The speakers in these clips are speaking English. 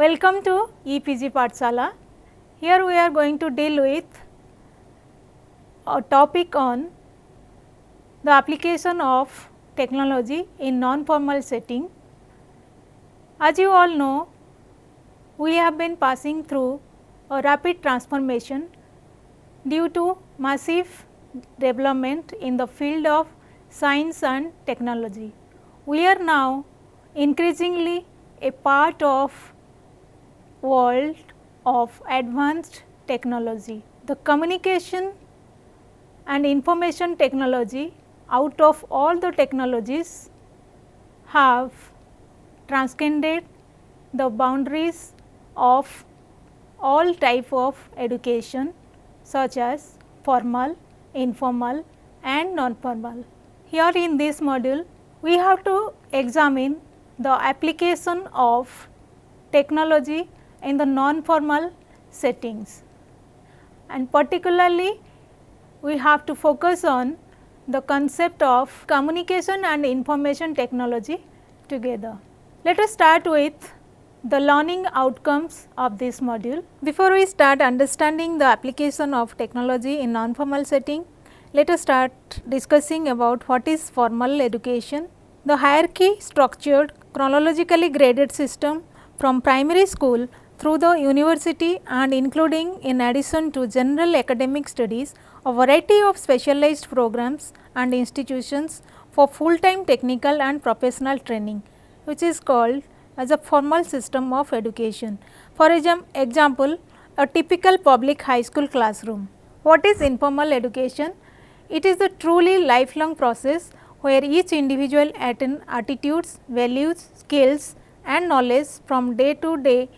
Welcome to EPG Pathshala. Here we are going to deal with a topic on the application of technology in non-formal setting. As you all know, we have been passing through a rapid transformation due to massive development in the field of science and technology. We are now increasingly a part of world of advanced technology. The communication and information technology, out of all the technologies, have transcended the boundaries of all type of education such as formal, informal and non-formal. Here in this module, we have to examine the application of technology in the non-formal settings, and particularly we have to focus on the concept of communication and information technology together. Let us start with the learning outcomes of this module. Before we start understanding the application of technology in non-formal setting, let us start discussing about what is formal education. The hierarchy structured chronologically graded system from primary school through the university and including, in addition to general academic studies, a variety of specialized programs and institutions for full time technical and professional training, which is called as a formal system of education. For example, a typical public high school classroom. What is informal education? It is the truly lifelong process where each individual attain attitudes, values, skills and knowledge from day to day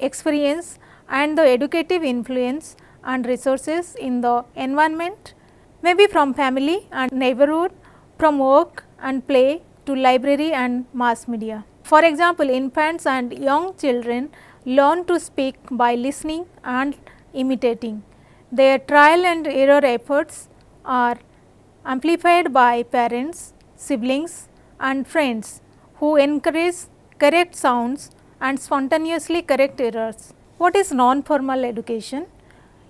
experience and the educative influence and resources in the environment, maybe from family and neighborhood, from work and play to library and mass media. For example, infants and young children learn to speak by listening and imitating. Their trial and error efforts are amplified by parents, siblings and friends who encourage correct sounds and spontaneously correct errors. What is non-formal education?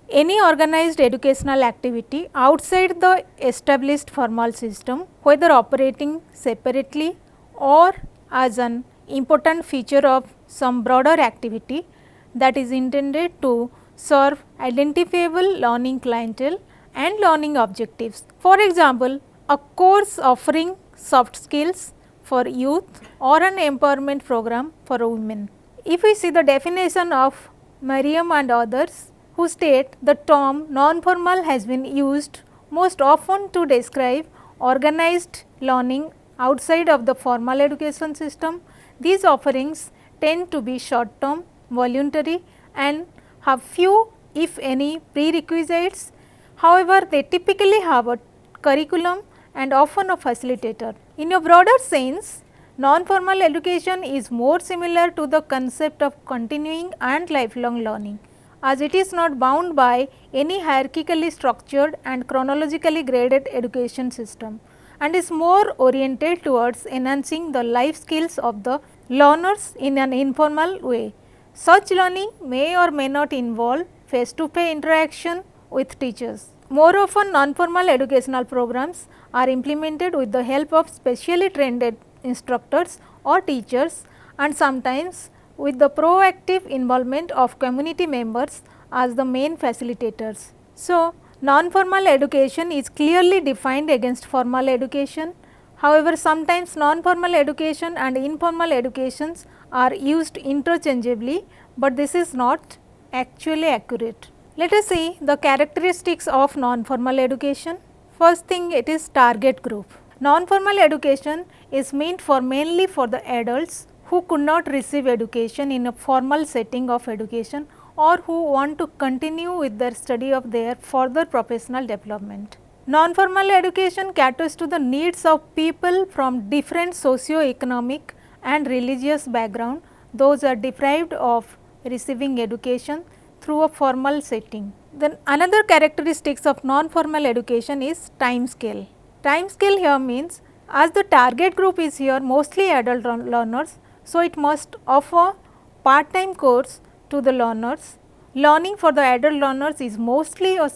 Any organized educational activity outside the established formal system, whether operating separately or as an important feature of some broader activity that is intended to serve identifiable learning clientele and learning objectives. For example, a course offering soft skills for youth or an empowerment program for women. If we see the definition of Merriam and others, who state the term non-formal has been used most often to describe organized learning outside of the formal education system. These offerings tend to be short term, voluntary and have few if any prerequisites. However, they typically have a curriculum and often a facilitator. In a broader sense, non-formal education is more similar to the concept of continuing and lifelong learning, as it is not bound by any hierarchically structured and chronologically graded education system and is more oriented towards enhancing the life skills of the learners in an informal way. Such learning may or may not involve face-to-face interaction with teachers. More often, non-formal educational programs are implemented with the help of specially trained instructors or teachers and sometimes with the proactive involvement of community members as the main facilitators. So, non-formal education is clearly defined against formal education. However, sometimes non-formal education and informal educations are used interchangeably, but this is not actually accurate. Let us see the characteristics of non-formal education. First thing, it is target group. Non-formal education is meant for mainly for the adults who could not receive education in a formal setting of education or who want to continue with their study of their further professional development. Non-formal education caters to the needs of people from different socio-economic and religious background. Those are deprived of receiving education through a formal setting. Then another characteristics of non-formal education is time scale. Time scale here means as the target group is here mostly adult learners, so it must offer part-time course to the learners. Learning for the adult learners is mostly a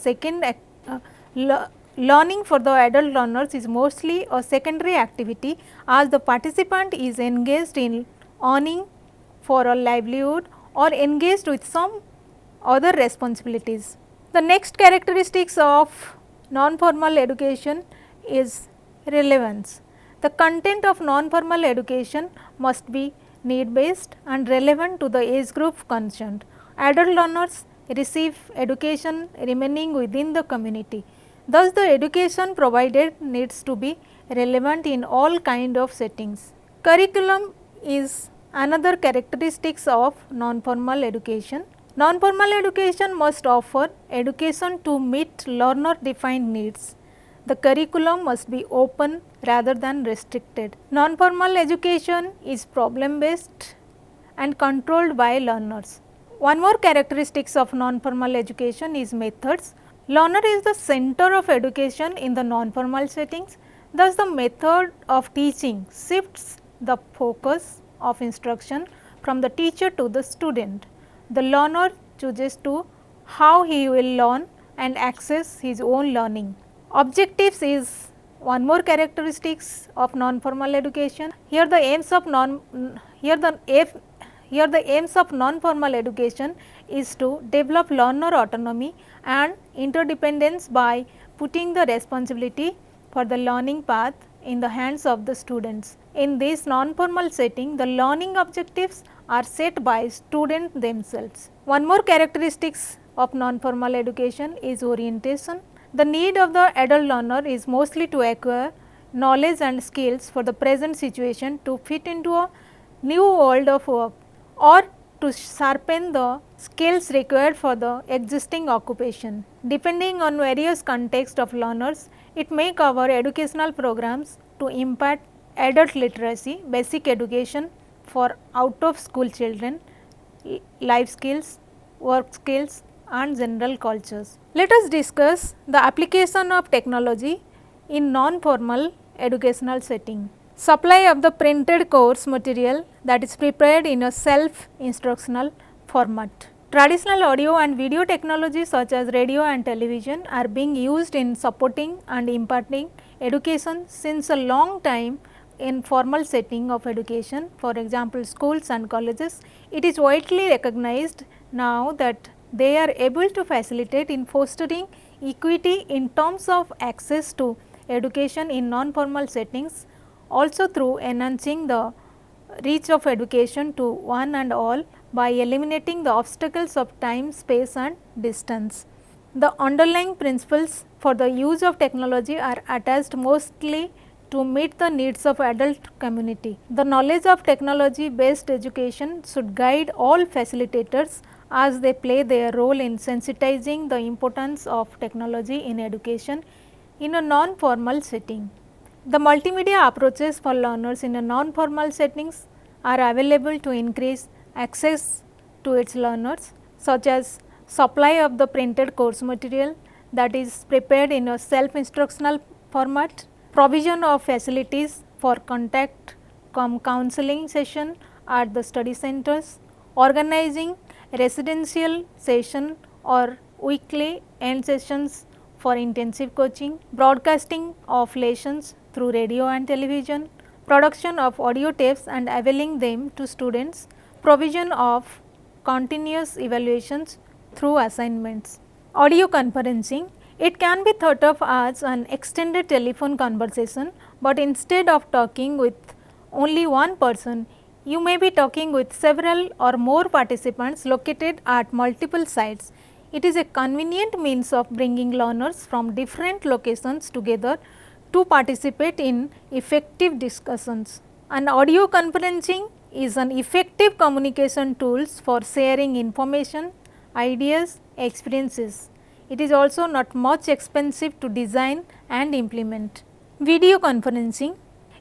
learning for the adult learners is mostly a secondary activity, as the participant is engaged in earning for a livelihood or engaged with some other responsibilities. The next characteristics of non-formal education is relevance. The content of non-formal education must be need based and relevant to the age group concerned. Adult learners receive education remaining within the community. Thus, the education provided needs to be relevant in all kind of settings. Curriculum is another characteristics of non-formal education. Non-formal education must offer education to meet learner defined needs. The curriculum must be open rather than restricted. Non-formal education is problem based and controlled by learners. One more characteristics of non-formal education is methods. Learner is the center of education in the non-formal settings. Thus, the method of teaching shifts the focus of instruction from the teacher to the student. The learner chooses to how he will learn and access his own learning. Objectives is one more characteristics of non-formal education. Here the aims of non-formal education is to develop learner autonomy and interdependence by putting the responsibility for the learning path in the hands of the students. In this non-formal setting, the learning objectives are set by students themselves. One more characteristics of non-formal education is orientation. The need of the adult learner is mostly to acquire knowledge and skills for the present situation to fit into a new world of work, or to sharpen the skills required for the existing occupation. Depending on various contexts of learners, it may cover educational programs to impart adult literacy, basic education for out of school children, life skills, work skills and general cultures. Let us discuss the application of technology in non-formal educational setting. Supply of the printed course material that is prepared in a self-instructional format. Traditional audio and video technologies such as radio and television are being used in supporting and imparting education since a long time in formal setting of education, for example, schools and colleges. It is widely recognized now that they are able to facilitate in fostering equity in terms of access to education in non-formal settings, also through enhancing the reach of education to one and all by eliminating the obstacles of time, space and distance. The underlying principles for the use of technology are attached mostly to meet the needs of adult community. The knowledge of technology based education should guide all facilitators as they play their role in sensitizing the importance of technology in education in a non-formal setting. The multimedia approaches for learners in a non-formal settings are available to increase access to its learners, such as supply of the printed course material that is prepared in a self-instructional format, provision of facilities for contact counseling session at the study centers, organizing residential session or weekly end sessions for intensive coaching, broadcasting of lessons through radio and television, production of audio tapes and availing them to students, provision of continuous evaluations through assignments. Audio conferencing, it can be thought of as an extended telephone conversation, but instead of talking with only one person, you may be talking with several or more participants located at multiple sites. It is a convenient means of bringing learners from different locations together to participate in effective discussions. And audio conferencing is an effective communication tools for sharing information, ideas, experiences. It is also not much expensive to design and implement. Video conferencing,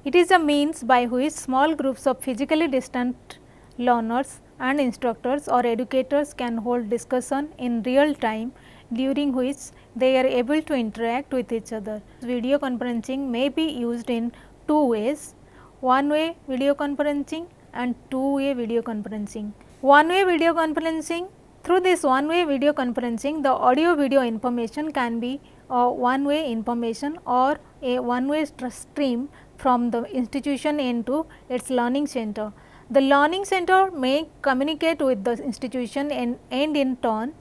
it is a means by which small groups of physically distant learners and instructors or educators can hold discussion in real time, during which they are able to interact with each other. Video conferencing may be used in two ways, one way video conferencing and two way video conferencing. One-way video conferencing. Through this one-way video conferencing, the audio video information can be a one-way information or a one-way stream from the institution into its learning center. The learning center may communicate with the institution and in turn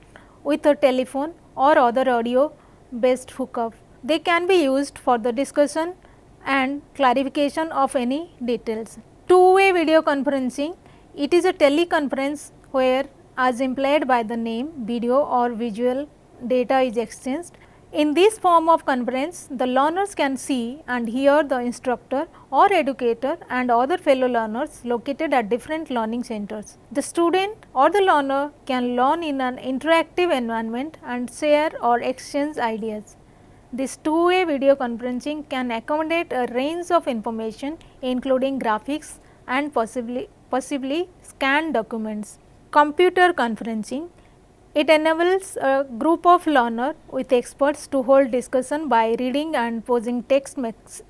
with a telephone or other audio based hookup. They can be used for the discussion and clarification of any details. Two-way video conferencing. It is a teleconference where, as implied by the name, video or visual data is exchanged. In this form of conference, the learners can see and hear the instructor or educator and other fellow learners located at different learning centers. The student or the learner can learn in an interactive environment and share or exchange ideas. This two-way video conferencing can accommodate a range of information including graphics and possibly scanned documents. Computer conferencing. It enables a group of learners with experts to hold discussion by reading and posing text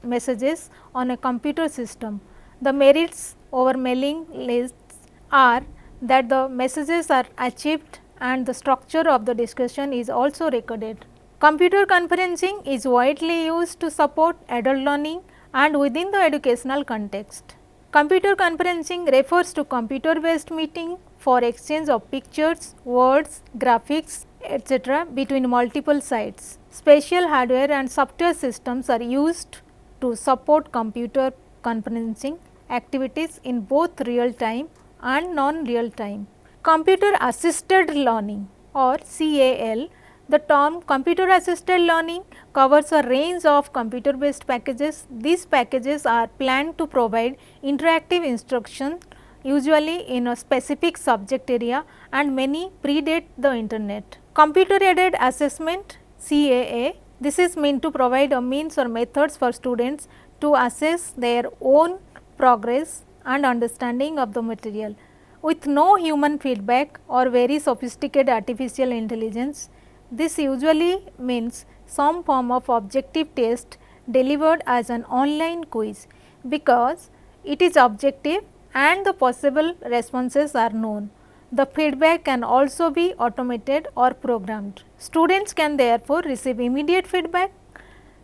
messages on a computer system. The merits over mailing lists are that the messages are achieved and the structure of the discussion is also recorded. Computer conferencing is widely used to support adult learning and within the educational context. Computer conferencing refers to computer based meeting for exchange of pictures, words, graphics, etc. between multiple sites. Special hardware and software systems are used to support computer conferencing activities in both real time and non-real time. Computer assisted learning or CAL. The term computer assisted learning covers a range of computer based packages. These packages are planned to provide interactive instruction usually in a specific subject area and many predate the internet. Computer aided assessment CAA. This is meant to provide a means or methods for students to assess their own progress and understanding of the material. With no human feedback or very sophisticated artificial intelligence, this usually means some form of objective test delivered as an online quiz, because it is objective and the possible responses are known. The feedback can also be automated or programmed. Students can therefore receive immediate feedback.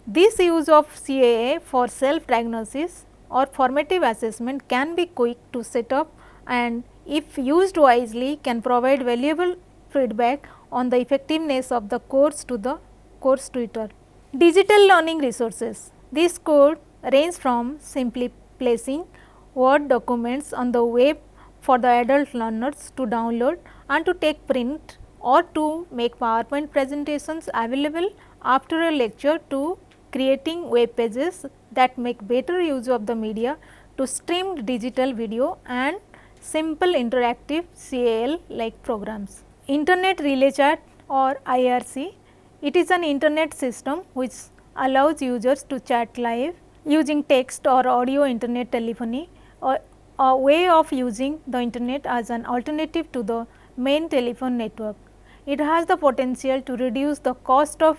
This use of CAA for self diagnosis or formative assessment can be quick to set up and, if used wisely, can provide valuable feedback on the effectiveness of the course to the course tutor. Digital learning resources. This could range from simply placing Word documents on the web for the adult learners to download and to take print, or to make PowerPoint presentations available after a lecture, to creating web pages that make better use of the media, to streamed digital video and simple interactive CAL like programs. Internet Relay Chat or IRC. It is an internet system which allows users to chat live using text or audio internet telephony, or a way of using the internet as an alternative to the main telephone network. It has the potential to reduce the cost of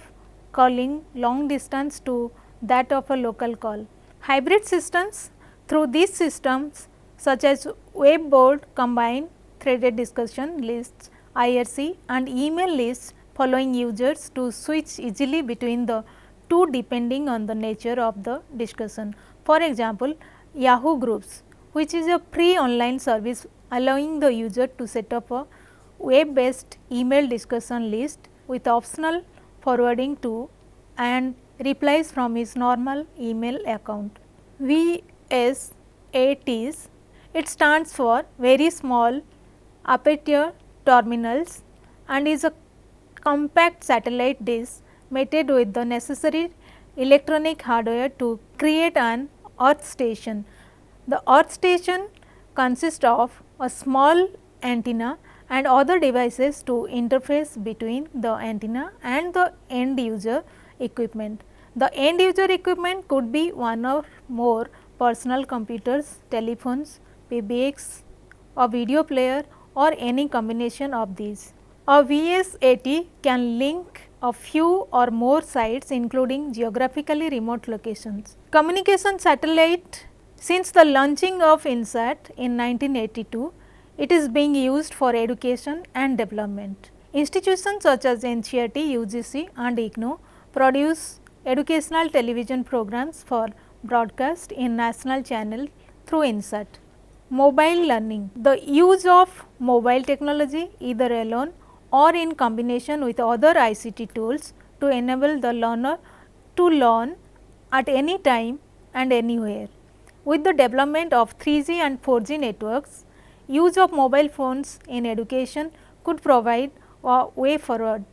calling long distance to that of a local call. Hybrid systems. Through these systems such as web board combine threaded discussion lists, IRC and email lists, following users to switch easily between the two depending on the nature of the discussion. For example, Yahoo Groups, which is a free online service allowing the user to set up a web based email discussion list with optional forwarding to and replies from his normal email account. VSATs, it stands for Very Small Aperture Terminals and is a compact satellite dish mated with the necessary electronic hardware to create an earth station. The earth station consists of a small antenna and other devices to interface between the antenna and the end user equipment. The end user equipment could be one or more personal computers, telephones, PBX, a video player or any combination of these. A VSAT can link a few or more sites including geographically remote locations. Communication satellite. Since the launching of INSAT in 1982, It is being used for education and development. Institutions such as NCERT, UGC and IGNOU produce educational television programs for broadcast in national channel through INSAT. Mobile learning. The use of mobile technology either alone or in combination with other ICT tools to enable the learner to learn at any time and anywhere. With the development of 3G and 4G networks, use of mobile phones in education could provide a way forward.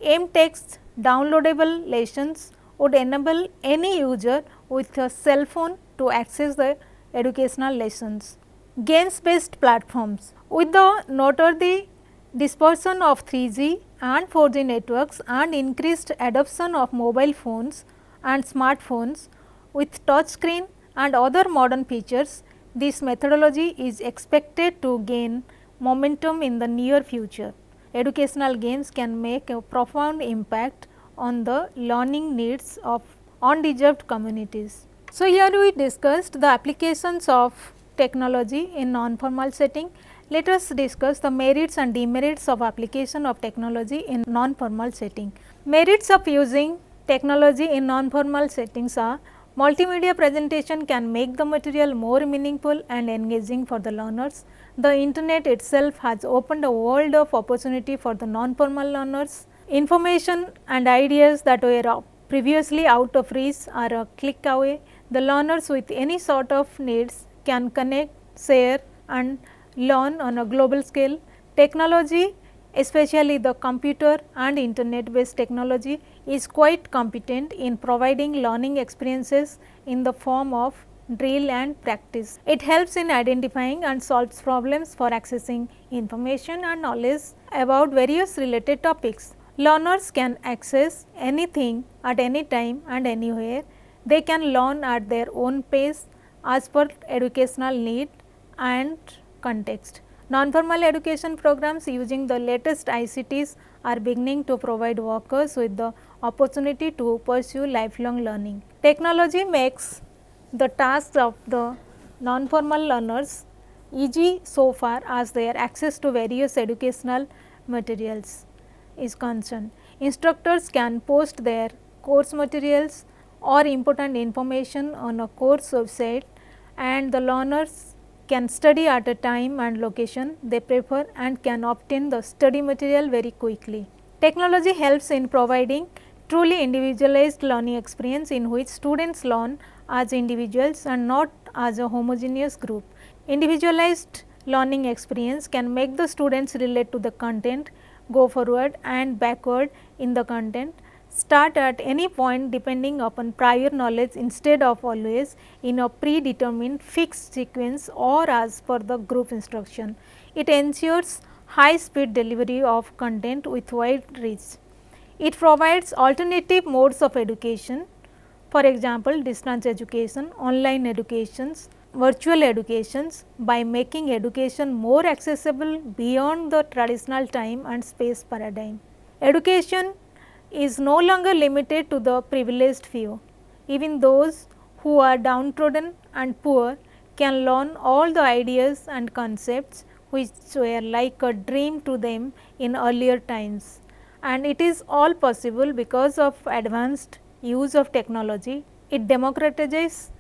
M-text downloadable lessons would enable any user with a cell phone to access the educational lessons. Games based platforms. With the noteworthy dispersion of 3G and 4G networks and increased adoption of mobile phones and smartphones with touch screen and other modern features, this methodology is expected to gain momentum in the near future. Educational games can make a profound impact on the learning needs of undeserved communities. So, here we discussed the applications of technology in non-formal setting. Let us discuss the merits and demerits of application of technology in non-formal setting. Merits of using technology in non-formal settings are: multimedia presentation can make the material more meaningful and engaging for the learners. The internet itself has opened a world of opportunity for the non-formal learners. Information and ideas that were previously out of reach are a click away. The learners with any sort of needs can connect, share and learn on a global scale. Technology, especially the computer and internet based technology, is quite competent in providing learning experiences in the form of drill and practice. It helps in identifying and solves problems for accessing information and knowledge about various related topics. Learners can access anything at any time and anywhere. They can learn at their own pace as per educational need and context. Non-formal education programs using the latest ICTs are beginning to provide workers with the opportunity to pursue lifelong learning. Technology makes the tasks of the non-formal learners easy so far as their access to various educational materials is concerned. Instructors can post their course materials or important information on a course website, and the learners can study at a time and location they prefer and can obtain the study material very quickly. Technology helps in providing truly individualized learning experience in which students learn as individuals and not as a homogeneous group. Individualized learning experience can make the students relate to the content, go forward and backward in the content, start at any point depending upon prior knowledge instead of always in a predetermined fixed sequence or as per the group instruction. It ensures high speed delivery of content with wide reach. It provides alternative modes of education, for example, distance education, online educations, virtual educations, by making education more accessible beyond the traditional time and space paradigm. Education is no longer limited to the privileged few. Even those who are downtrodden and poor can learn all the ideas and concepts which were like a dream to them in earlier times. And it is all possible because of advanced use of technology. It democratizes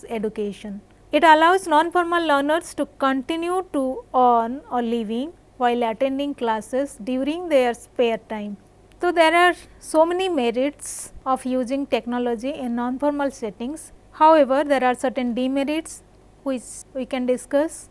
education. It allows non-formal learners to continue to earn a living while attending classes during their spare time. So, there are so many merits of using technology in non-formal settings. However, there are certain demerits which we can discuss.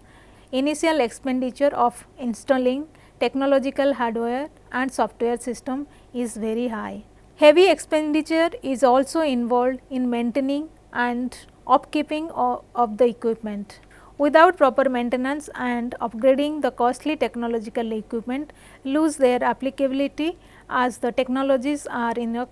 Initial expenditure of installing technological hardware and software system is very high. Heavy expenditure is also involved in maintaining and upkeeping of the equipment. Without proper maintenance and upgrading, the costly technological equipment lose their applicability as the technologies are in a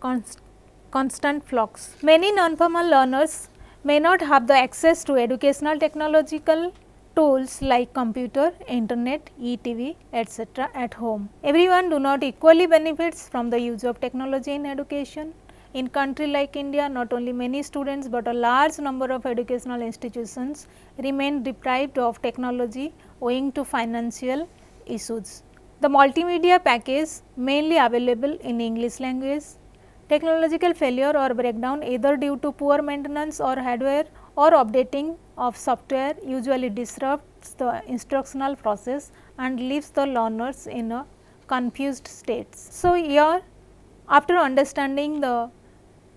constant flux. Many non-formal learners may not have the access to educational technological tools like computer, internet, e-TV, etc. at home. Everyone do not equally benefits from the use of technology in education. In country like India, not only many students, but a large number of educational institutions remain deprived of technology owing to financial issues. The multimedia package mainly available in English language. Technological failure or breakdown either due to poor maintenance or hardware or updating of software usually disrupts the instructional process and leaves the learners in a confused state. So, here after understanding the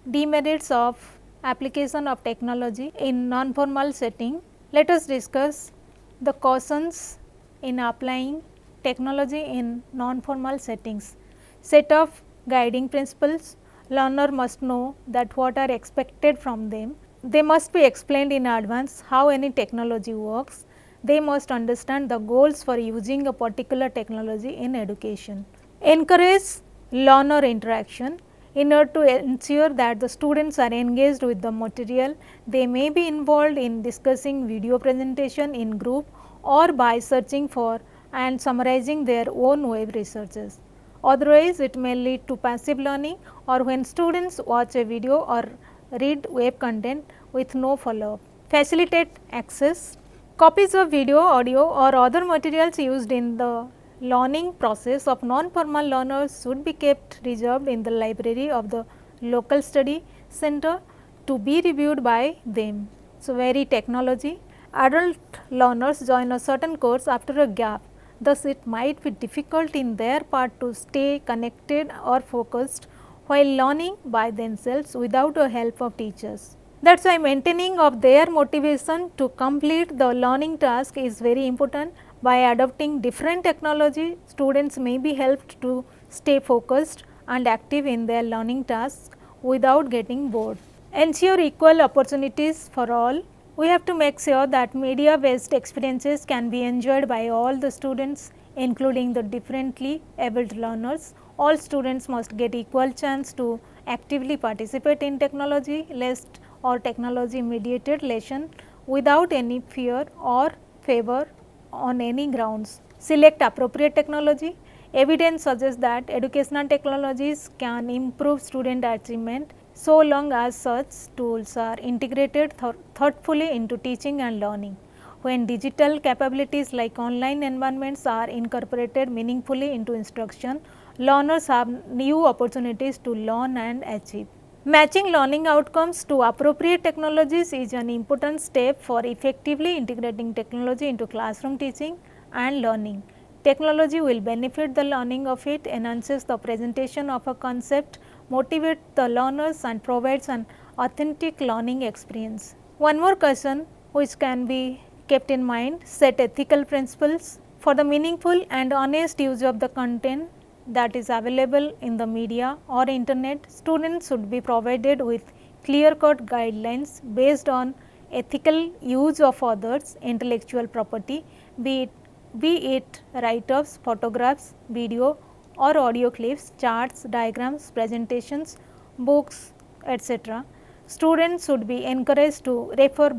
demerits of application of technology in non-formal setting, let us discuss the cautions in applying technology in non-formal settings. Set of guiding principles. Learner must know that what are expected from them. They must be explained in advance how any technology works. They must understand the goals for using a particular technology in education. Encourage learner interaction. In order to ensure that the students are engaged with the material, they may be involved in discussing video presentation in group or by searching for and summarizing their own web researches. Otherwise, it may lead to passive learning or when students watch a video or read web content with no follow up. Facilitate access. Copies of video, audio or other materials used in the learning process of non-formal learners should be kept reserved in the library of the local study center to be reviewed by them. So, vary technology. Adult learners join a certain course after a gap. Thus, it might be difficult in their part to stay connected or focused while learning by themselves without the help of teachers. That is why maintaining of their motivation to complete the learning task is very important. By adopting different technology, students may be helped to stay focused and active in their learning tasks without getting bored. Ensure equal opportunities for all. We have to make sure that media based experiences can be enjoyed by all the students, including the differently abled learners. All students must get equal chance to actively participate in technology lest or technology mediated lesson without any fear or favor on any grounds. Select appropriate technology. Evidence suggests that educational technologies can improve student achievement so long as such tools are integrated thoughtfully into teaching and learning. When digital capabilities like online environments are incorporated meaningfully into instruction, learners have new opportunities to learn and achieve. Matching learning outcomes to appropriate technologies is an important step for effectively integrating technology into classroom teaching and learning. Technology will benefit the learning of it, enhances the presentation of a concept, motivates the learners and provides an authentic learning experience. One more question which can be kept in mind, set ethical principles. For the meaningful and honest use of the content that is available in the media or internet, students should be provided with clear cut guidelines based on ethical use of others' intellectual property, be it write-ups, photographs, video or audio clips, charts, diagrams, presentations, books, etc. Students should be encouraged to refer,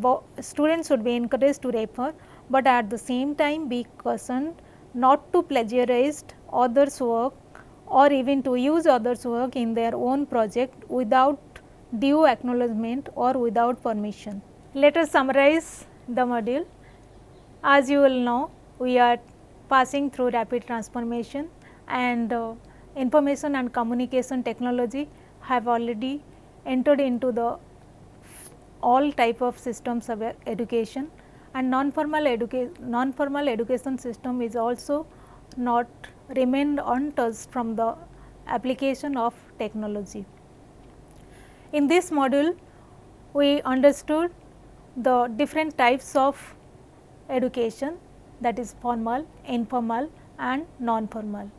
but at the same time be cautioned not to plagiarize others' work or even to use others' work in their own project without due acknowledgement or without permission. Let us summarize the module. As you will know, we are passing through rapid transformation and information and communication technology have already entered into the all type of systems of education, and non-formal education system is also not remained untouched from the application of technology. In this module, we understood the different types of education, that is formal, informal and non-formal.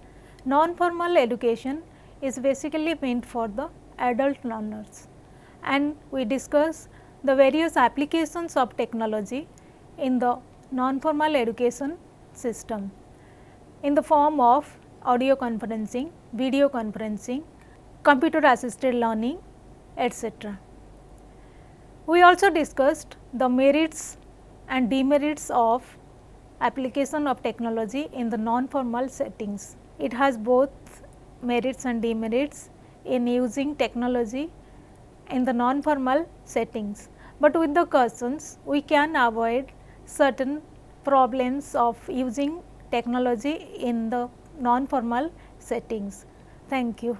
Non-formal education is basically meant for the adult learners, and we discuss the various applications of technology in the non-formal education system in the form of audio conferencing, video conferencing, computer assisted learning, etc. We also discussed the merits and demerits of application of technology in the non-formal settings. It has both merits and demerits in using technology in the non-formal settings, but with the questions we can avoid certain problems of using technology in the non-formal settings. Thank you.